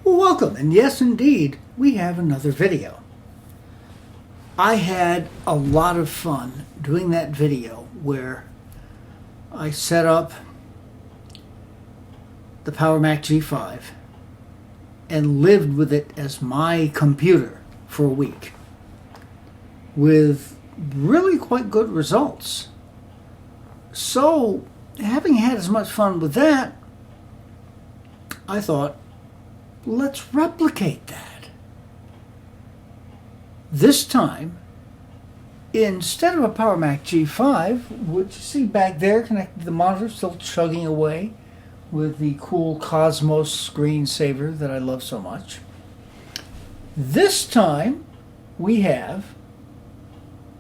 Well, welcome, and yes indeed, we have another video. I had a lot of fun doing that video where I set up the Power Mec G4 and lived with it as my computer for a week with really quite good results. So, having had as much fun with that, I thought, let's replicate that. This time, instead of a Power Mec G4, which you see back there connected to the monitor, still chugging away with the cool Cosmos screensaver that I love so much, this time we have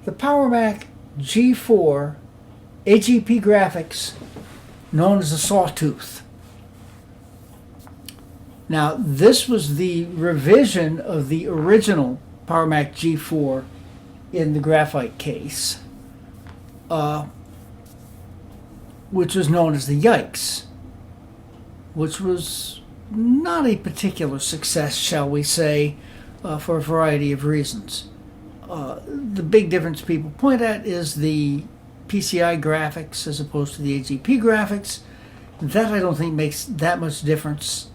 the Power Mec G4 AGP graphics known as a Sawtooth. Now, this was the revision of the original Power Mec G4 in the graphite case, which was known as the Yikes, which was not a particular success, shall we say, for a variety of reasons. The big difference people point at is the PCI graphics as opposed to the AGP graphics. That I don't think makes that much difference.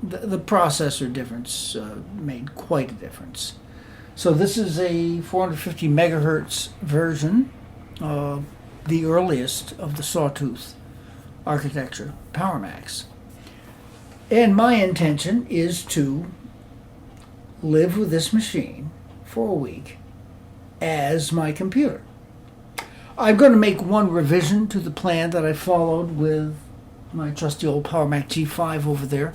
The processor difference made quite a difference. So this is a 450 megahertz version, the earliest of the Sawtooth architecture Power Mecs. And my intention is to live with this machine for a week as my computer. I'm going to make one revision to the plan that I followed with my trusty old Power Mec G4 over there.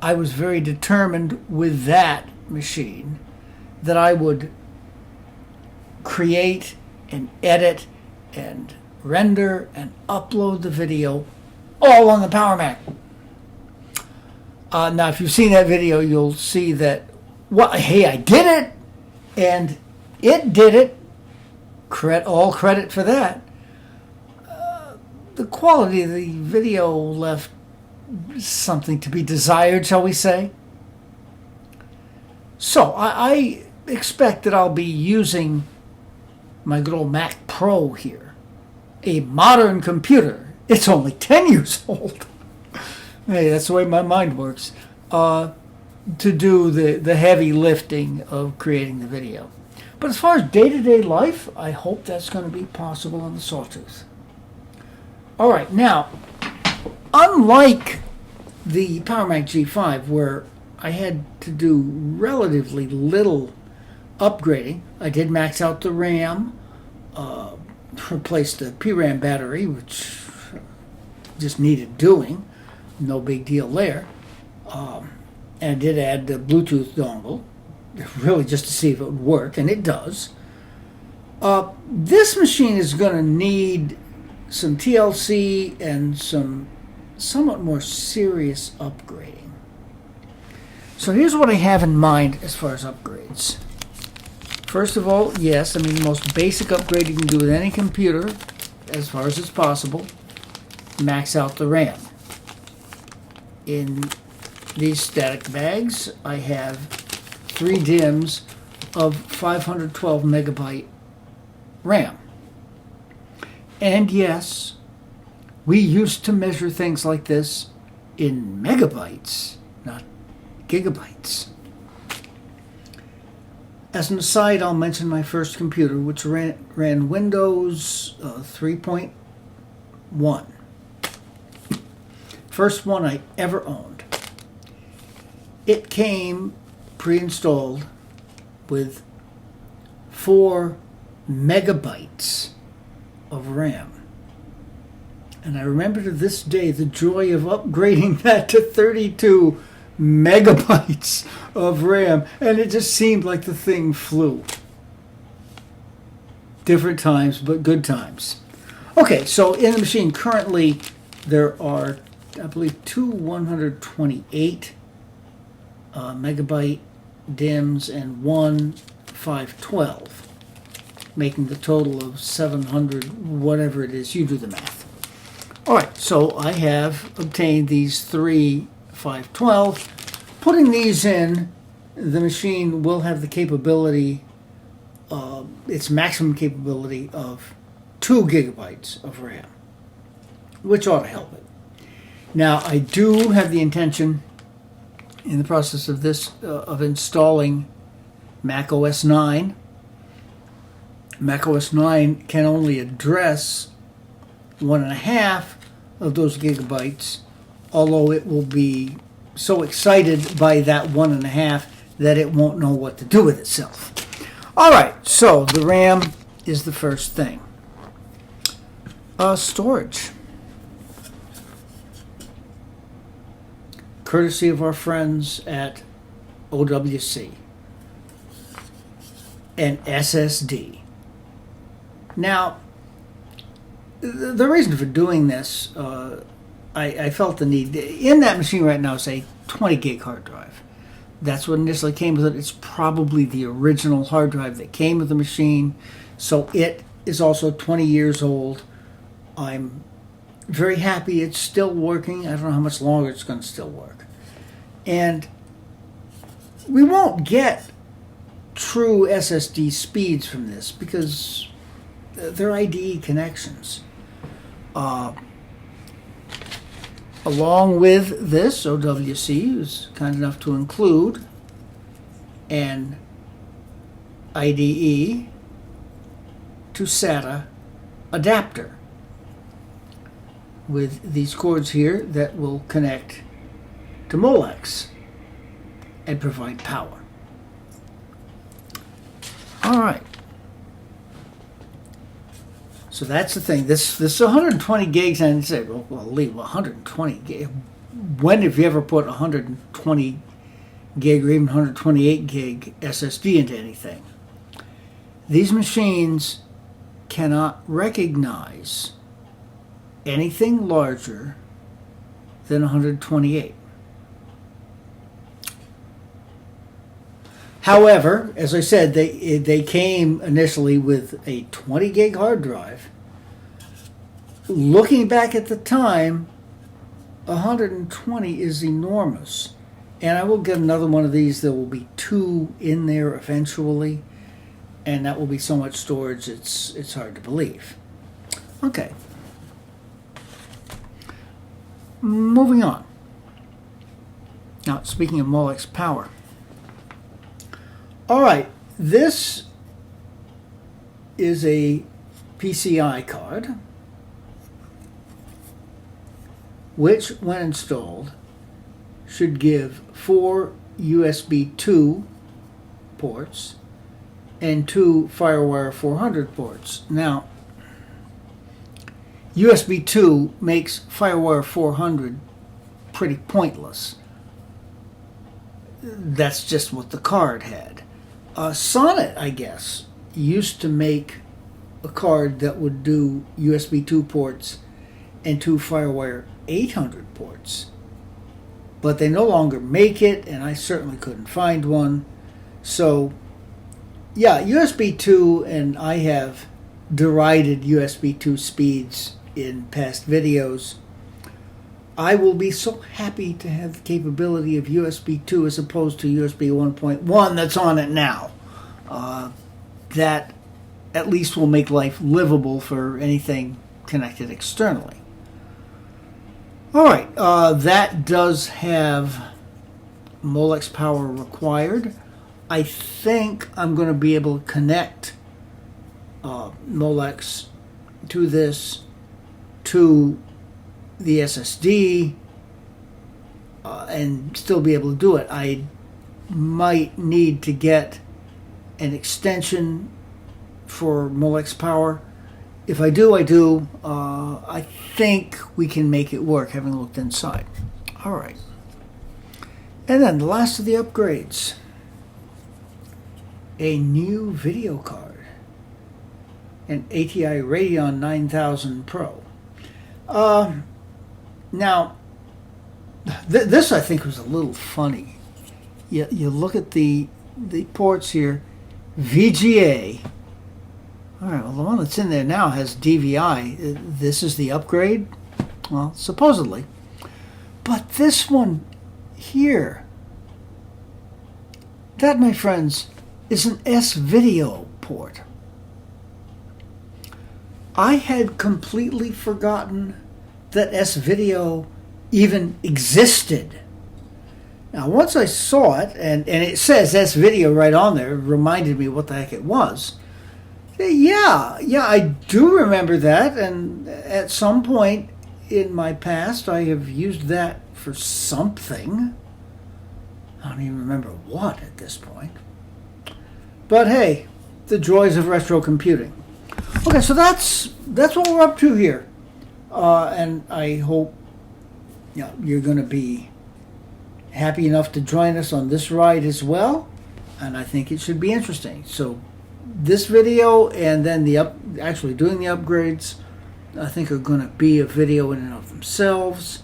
I was very determined with that machine that I would create and edit and render and upload the video all on the Power Mec. Now, if you've seen that video, you'll see that, well, hey, I did it, and it did it. All credit for that. The quality of the video left something to be desired, shall we say. So I expect that I'll be using my good old Mac Pro here, a modern computer. It's only 10 years old. Hey, that's the way my mind works. To do the heavy lifting of creating the video. But as far as day-to-day life, I hope that's going to be possible on the Sawtooth. All right, now, unlike the Power Mec G4, where I had to do relatively little upgrading, I did max out the RAM, replaced the PRAM battery, which just needed doing, no big deal there, and I did add the Bluetooth dongle, really just to see if it would work, and it does. This machine is going to need some TLC and some somewhat more serious upgrading. So here's what I have in mind as far as upgrades. First of all, yes, I mean the most basic upgrade you can do with any computer, as far as it's possible, max out the RAM. In these static bags, I have 3 DIMMs of 512 megabyte RAM. And yes, we used to measure things like this in megabytes, not gigabytes. As an aside, I'll mention my first computer, which ran Windows 3.1. First one I ever owned. It came pre-installed with 4 megabytes of RAM. And I remember to this day the joy of upgrading that to 32 megabytes of RAM, and it just seemed like the thing flew. Different times, but good times. Okay, so in the machine currently there are, I believe, 2 128 megabyte DIMMs and 1 512, making the total of 700, whatever it is. You do the math. All right, so I have obtained these 3 512 putting these in, the machine will have the capability, its maximum capability of 2 gigabytes of RAM, which ought to help it. Now, I do have the intention, in the process of this, of installing Mac OS 9. Mac OS 9 can only address 1.5 of those gigabytes, although it will be so excited by that 1.5 that it won't know what to do with itself. All right, so the RAM is the first thing. Storage. Courtesy of our friends at OWC. An SSD. Now, the reason for doing this, I felt the need. In that machine right now is a 20 gig hard drive. That's what initially came with it. It's probably the original hard drive that came with the machine. So it is also 20 years old. I'm very happy it's still working. I don't know how much longer it's going to still work. And we won't get true SSD speeds from this because they're IDE connections. Along with this, OWC is kind enough to include an IDE to SATA adapter with these cords here that will connect to Molex and provide power. All right. So that's the thing. This 120 gigs, and say, well, leave 120 gig. When have you ever put 120 gig or even 128 gig SSD into anything? These machines cannot recognize anything larger than 128. However, as I said, they came initially with a 20 gig hard drive. Looking back at the time, 120 is enormous. And I will get another one of these. There will be 2 in there eventually. And that will be so much storage, it's hard to believe. Okay. Moving on. Now, speaking of Molex power. All right, this is a PCI card, which, when installed, should give 4 USB 2 ports and 2 FireWire 400 ports. Now, USB 2 makes FireWire 400 pretty pointless. That's just what the card had. Sonnet, I guess, used to make a card that would do USB 2 ports and 2 FireWire 800 ports. But they no longer make it, and I certainly couldn't find one. So, yeah, USB 2, and I have derided USB 2 speeds in past videos. I will be so happy to have the capability of USB 2 as opposed to USB 1.1 that's on it now. That at least will make life livable for anything connected externally. All right, that does have Molex power required. I think I'm going to be able to connect Molex to this, to the SSD, and still be able to do it. I might need to get an extension for Molex power. If I do, I do. I think we can make it work, having looked inside. All right. And then the last of the upgrades. A new video card. An ATI Radeon 9000 Pro. Now, this I think was a little funny. You look at the ports here, VGA. All right, well, the one that's in there now has DVI. This is the upgrade? Well, supposedly. But this one here That, my friends, is an S-Video port. I had completely forgotten that S-Video even existed. Now, once I saw it, and it says S-Video right on there, it reminded me what the heck it was. Yeah, I do remember that, and at some point in my past, I have used that for something. I don't even remember what at this point. But hey, the joys of retro computing. Okay, so that's what we're up to here, and I hope you're going to be happy enough to join us on this ride as well, and I think it should be interesting. So this video and then actually doing the upgrades, I think are going to be a video in and of themselves.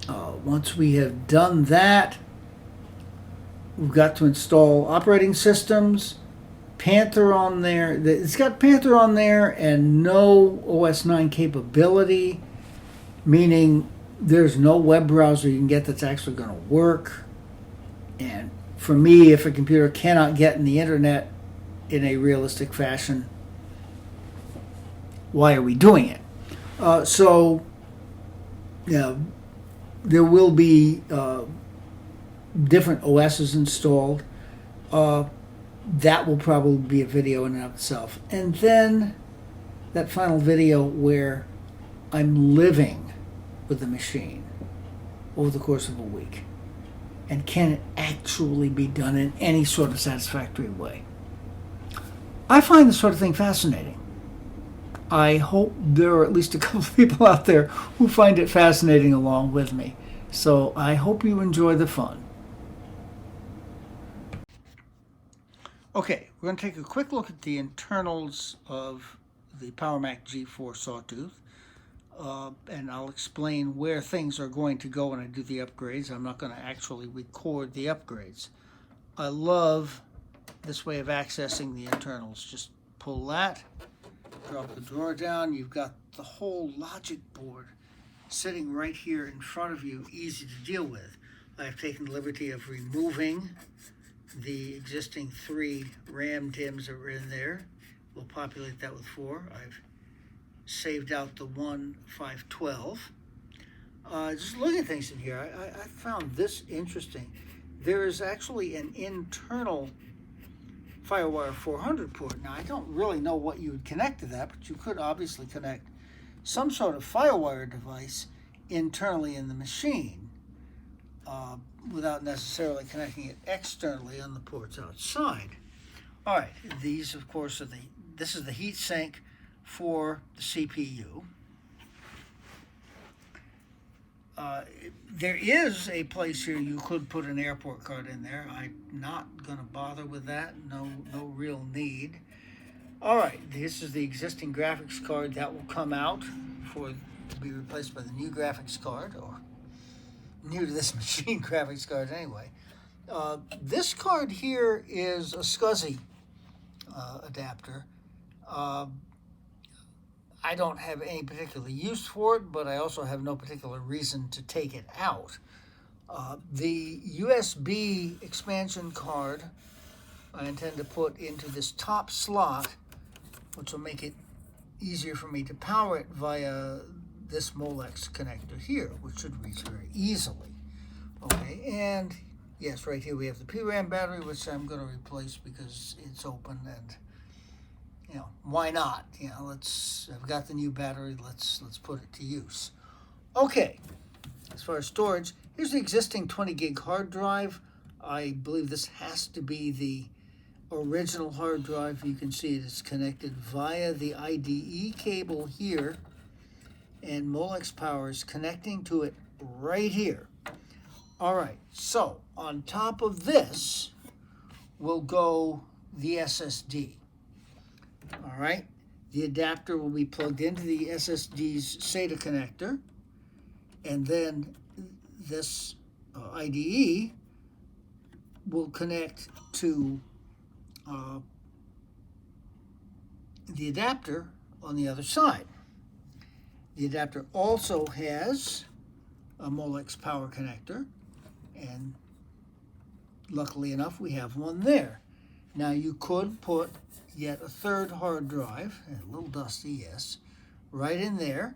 Once we have done that, we've got to install operating systems. Panther on there. It's got Panther on there and no OS 9 capability, meaning there's no web browser you can get that's actually going to work. And for me, if a computer cannot get in the internet in a realistic fashion, why are we doing it? There will be different OSs installed. That will probably be a video in and of itself. And then that final video where I'm living with the machine over the course of a week. And can it actually be done in any sort of satisfactory way? I find this sort of thing fascinating. I hope there are at least a couple of people out there who find it fascinating along with me. So I hope you enjoy the fun. Okay, we're going to take a quick look at the internals of the Power Mec G4 Sawtooth. And I'll explain where things are going to go when I do the upgrades. I'm not going to actually record the upgrades. I love this way of accessing the internals. Just pull that, drop the drawer down. You've got the whole logic board sitting right here in front of you, easy to deal with. I've taken the liberty of removing the existing 3 RAM DIMMs that were in there. We'll populate that with 4. I've saved out the 512. Just looking at things in here, I found this interesting. There is actually an internal FireWire 400 port. Now, I don't really know what you would connect to that, but you could obviously connect some sort of FireWire device internally in the machine without necessarily connecting it externally on the ports outside. All right, these, of course, this is the heat sink for the CPU. There is a place here you could put an airport card in there. I'm not going to bother with that. No real need. All right, this is the existing graphics card that will come out to be replaced by the new graphics card, or new to this machine graphics card anyway. This card here is a SCSI adapter. I don't have any particular use for it, but I also have no particular reason to take it out. The USB expansion card I intend to put into this top slot, which will make it easier for me to power it via this Molex connector here, which should reach very easily. Okay, and yes, right here we have the PRAM battery, which I'm going to replace because it's open, and why not? I've got the new battery, let's put it to use. Okay, as far as storage, here's the existing 20 gig hard drive. I believe this has to be the original hard drive. You can see it is connected via the IDE cable here, and Molex power is connecting to it right here. All right, so on top of this will go the SSD. All right, the adapter will be plugged into the SSD's SATA connector, and then this IDE will connect to the adapter on the other side. The adapter also has a Molex power connector, and luckily enough, we have one there. Now you could put yet a third hard drive, a little dusty, yes, right in there.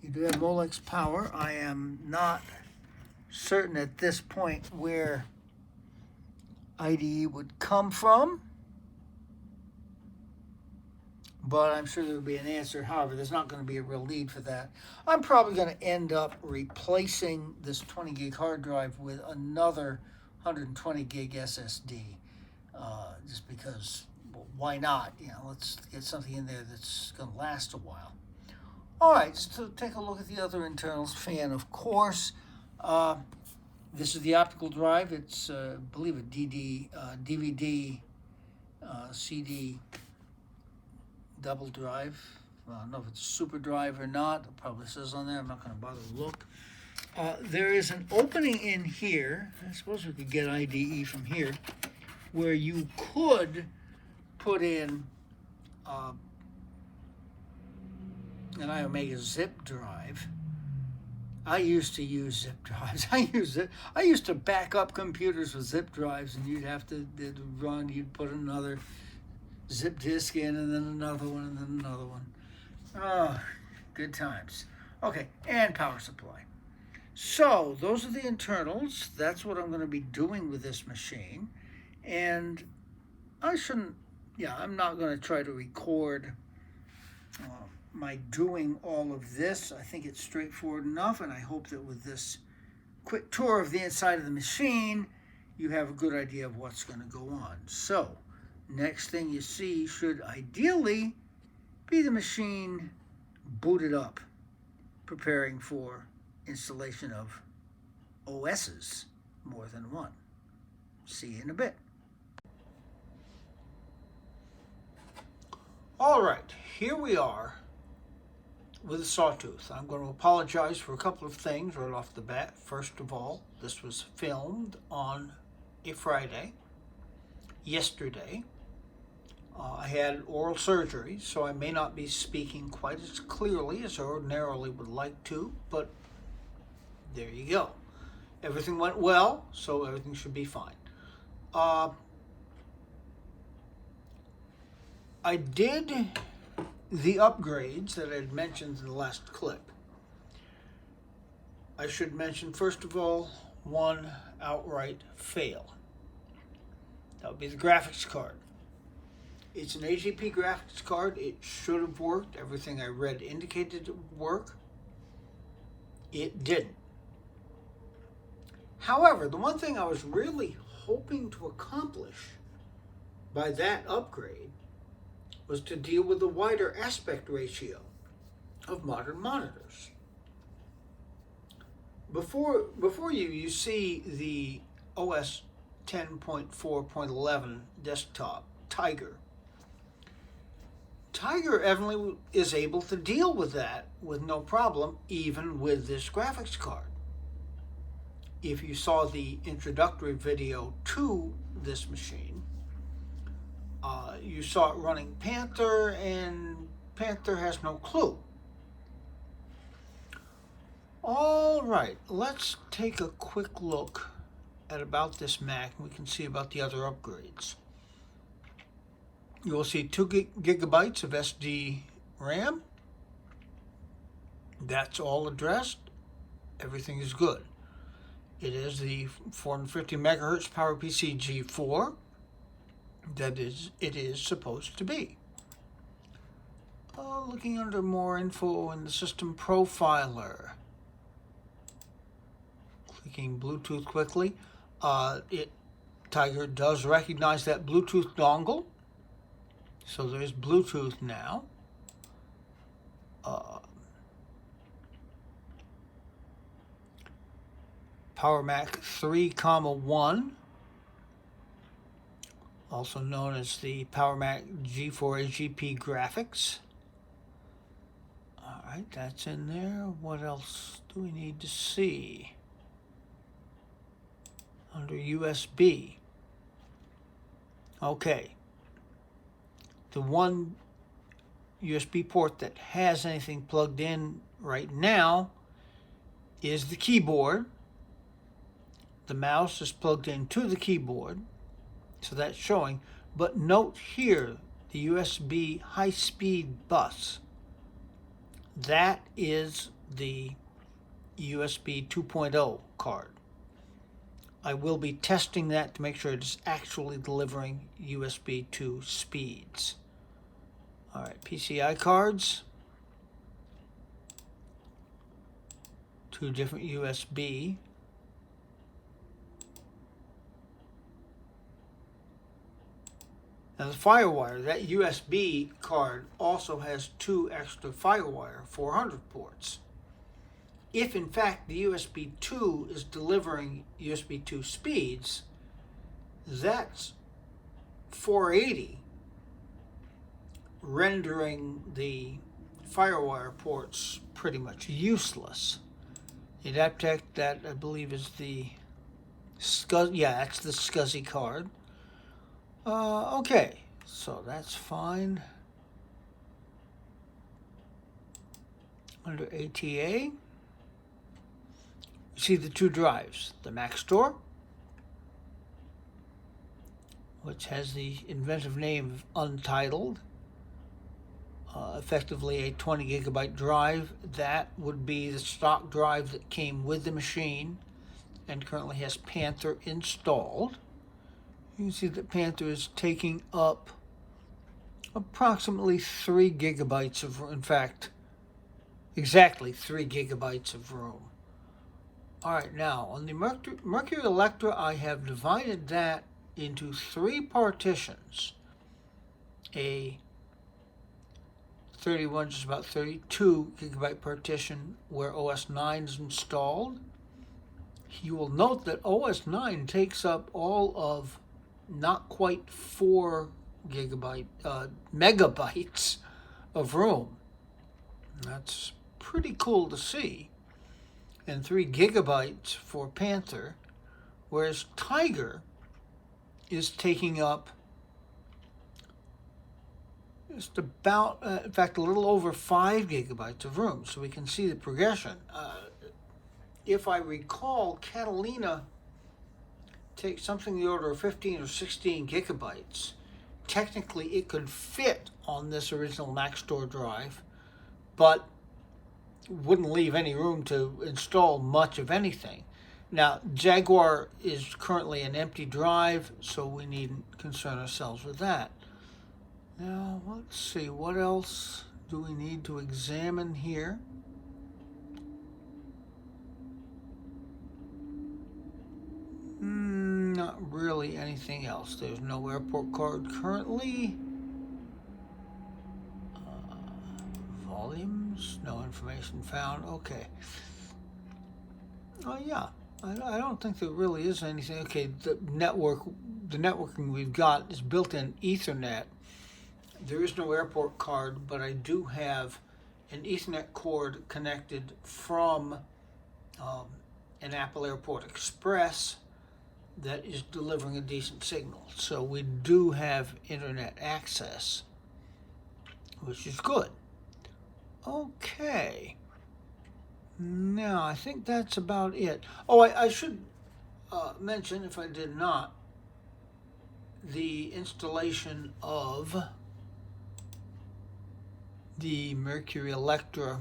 You do have Molex power. I am not certain at this point where IDE would come from, but I'm sure there would be an answer. However, there's not going to be a real need for that. I'm probably going to end up replacing this 20 gig hard drive with another 120 gig SSD, just because, well, why not? You know, let's get something in there that's going to last a while. All right, so take a look at the other internals. Fan, of course. This is the optical drive. It's, I believe, a DVD, CD double drive. Well, I don't know if it's a super drive or not. It probably says on there. I'm not going to bother to look. There is an opening in here. I suppose we could get IDE from here, where you could put in an iOmega zip drive. I used to use zip drives. I used to back up computers with zip drives, and you'd have to run. You'd put another zip disk in, and then another one, and then another one. Oh, good times. Okay, and power supply. So those are the internals. That's what I'm going to be doing with this machine, and I'm not going to try to record my doing all of this. I think it's straightforward enough, and I hope that with this quick tour of the inside of the machine, you have a good idea of what's going to go on. So, next thing you see should ideally be the machine booted up, preparing for installation of OSs, more than one. See you in a bit. All right, here we are with a Sawtooth. I'm going to apologize for a couple of things right off the bat. First of all, this was filmed on a Friday, yesterday. I had oral surgery, so I may not be speaking quite as clearly as I ordinarily would like to, but there you go. Everything went well, so everything should be fine. I did the upgrades that I had mentioned in the last clip. I should mention, first of all, one outright fail. That would be the graphics card. It's an AGP graphics card. It should have worked. Everything I read indicated it would work. It didn't. However, the one thing I was really hoping to accomplish by that upgrade was to deal with the wider aspect ratio of modern monitors. Before you see the OS 10.4.11 desktop Tiger. Tiger evidently is able to deal with that with no problem, even with this graphics card. If you saw the introductory video to this machine, you saw it running Panther, and Panther has no clue. All right, let's take a quick look at about this Mac, and we can see about the other upgrades. You will see 2 gigabytes of SD RAM. That's all addressed. Everything is good. It is the 450 megahertz PowerPC G4 that it is supposed to be. Looking under more info in the system profiler. Clicking Bluetooth quickly. Tiger does recognize that Bluetooth dongle. So there's Bluetooth now. Power Mec 3,1, also known as the Power Mec G4 AGP graphics. All right, that's in there. What else do we need to see? Under USB. Okay. The one USB port that has anything plugged in right now is the keyboard. the mouse is plugged into the keyboard, so that's showing. But note here, the USB high-speed bus. That is the USB 2.0 card. I will be testing that to make sure it's actually delivering USB 2 speeds. All right, PCI cards. 2 different USB. Now the FireWire, that USB card also has 2 extra FireWire 400 ports. If in fact the USB 2 is delivering USB 2 speeds, that's 480, rendering the FireWire ports pretty much useless. The Adaptec, that I believe is the that's the SCSI card. Okay, so that's fine. Under ATA, you see the 2 drives, the Mac Store, which has the inventive name of Untitled, effectively a 20 gigabyte drive. That would be the stock drive that came with the machine and currently has Panther installed. You can see that Panther is taking up approximately 3 gigabytes of, in fact, exactly 3 gigabytes of room. All right, now on the Mercury Electra, I have divided that into 3 partitions. A 31, just about 32 gigabyte partition where OS 9 is installed. You will note that OS 9 takes up all of not quite 4 megabytes of room. That's pretty cool to see. And 3 gigabytes for Panther, whereas Tiger is taking up just about, in fact, a little over 5 gigabytes of room. So we can see the progression. If I recall, Catalina takes something in the order of 15 or 16 gigabytes. Technically, it could fit on this original Mac Store drive, but wouldn't leave any room to install much of anything. Now, Jaguar is currently an empty drive, so we needn't concern ourselves with that. Now, let's see, what else do we need to examine here? Not really anything else. There's no airport card currently. Volumes, no information found. Okay. Oh yeah, I don't think there really is anything. Okay, the networking we've got is built-in Ethernet. There is no airport card, but I do have an Ethernet cord connected from an Apple Airport Express that is delivering a decent signal. So we do have internet access, which is good. Okay. Now, I think that's about it. Oh, I should mention, if I did not, the installation of the Mercury Electra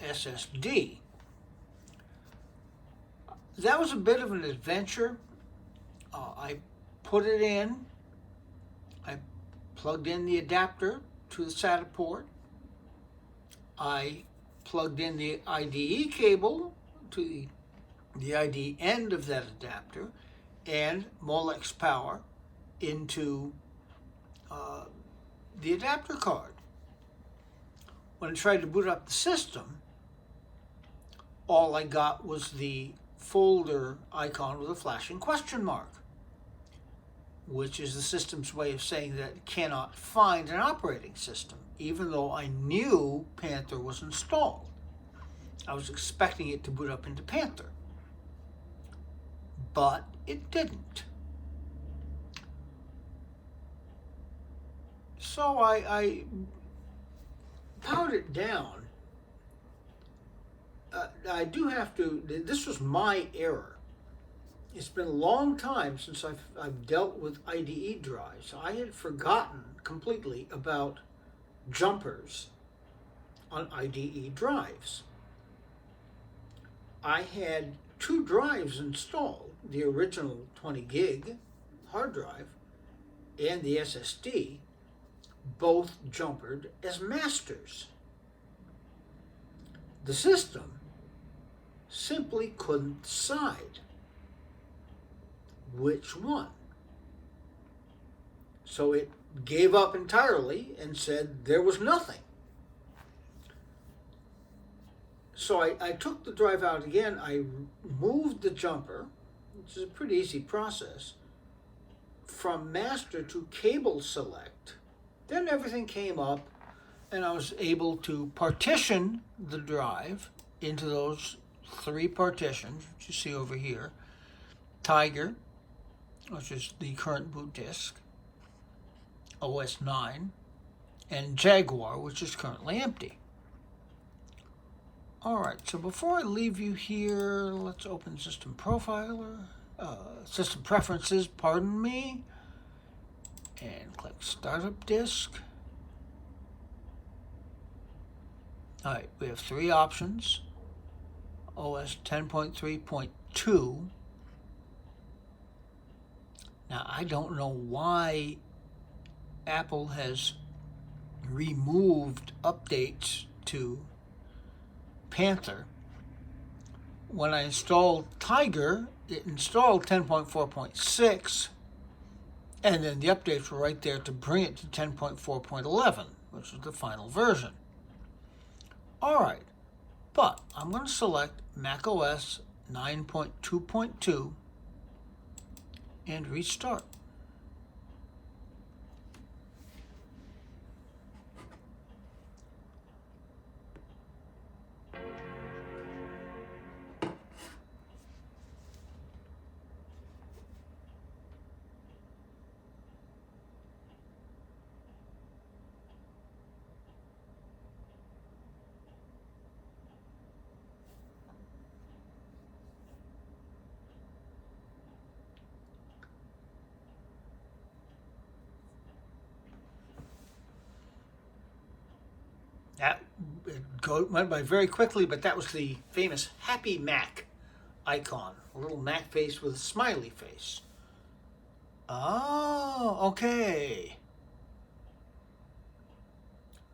SSD. That was a bit of an adventure. I put it in. I plugged in the adapter to the SATA port. I plugged in the IDE cable to the IDE end of that adapter and Molex power into the adapter card. When I tried to boot up the system, all I got was the folder icon with a flashing question mark, which is the system's way of saying that it cannot find an operating system, even though I knew Panther was installed. I was expecting it to boot up into Panther, but it didn't. So I powered it down. I do have to, this was my error. it's been a long time since I've dealt with IDE drives. I had forgotten completely about jumpers on IDE drives. I had two drives installed, the original 20 gig hard drive and the SSD, both jumpered as masters. The system simply couldn't decide which one. So it gave up entirely and said there was nothing. So I took the drive out again. I moved the jumper, which is a pretty easy process, from master to cable select. Then everything came up and I was able to partition the drive into those three partitions, which you see over here. Tiger, which is the current boot disk, OS 9, and Jaguar, which is currently empty. Alright, so before I leave you here, let's open System Profiler, System Preferences, pardon me, and click Startup Disk. Alright, we have three options. OS 10.3.2. Now, I don't know why Apple has removed updates to Panther. When I installed Tiger, it installed 10.4.6, and then the updates were right there to bring it to 10.4.11, which is the final version. Alright, but I'm going to select macOS 9.2.2 and restart. That went by very quickly, but that was the famous Happy Mac icon. A little Mac face with a smiley face. Oh, okay.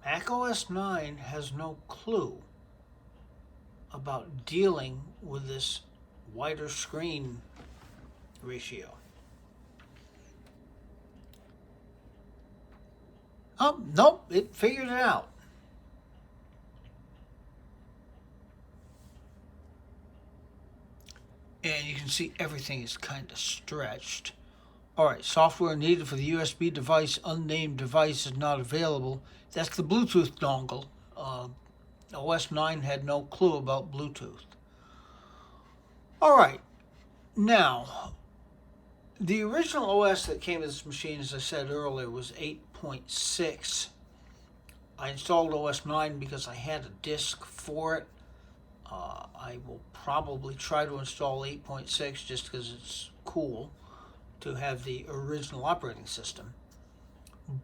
Mac OS 9 has no clue about dealing with this wider screen ratio. Oh, nope, it figured it out. And you can see everything is kind of stretched. Alright, software needed for the USB device, unnamed device is not available. That's the Bluetooth dongle. OS 9 had no clue about Bluetooth. Alright, now, the original OS that came with this machine, as I said earlier, was 8.6. I installed OS 9 because I had a disk for it. I will probably try to install 8.6 just because it's cool to have the original operating system.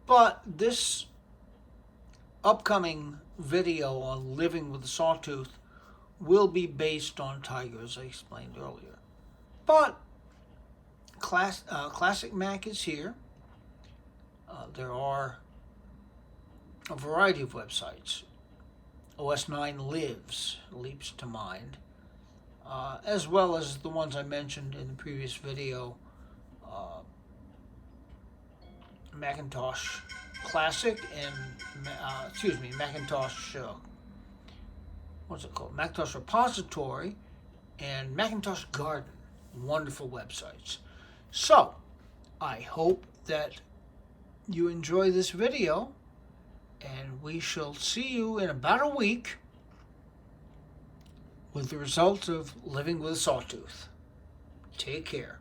But this upcoming video on living with a sawtooth will be based on Tiger, as I explained earlier. But Classic Mac is here. There are a variety of websites. OS 9 Lives leaps to mind, as well as the ones I mentioned in the previous video, Macintosh Classic and, Macintosh, what's it called? Macintosh Repository and Macintosh Garden. Wonderful websites. So, I hope that you enjoy this video, and we shall see you in about a week with the results of living with a sawtooth. Take care.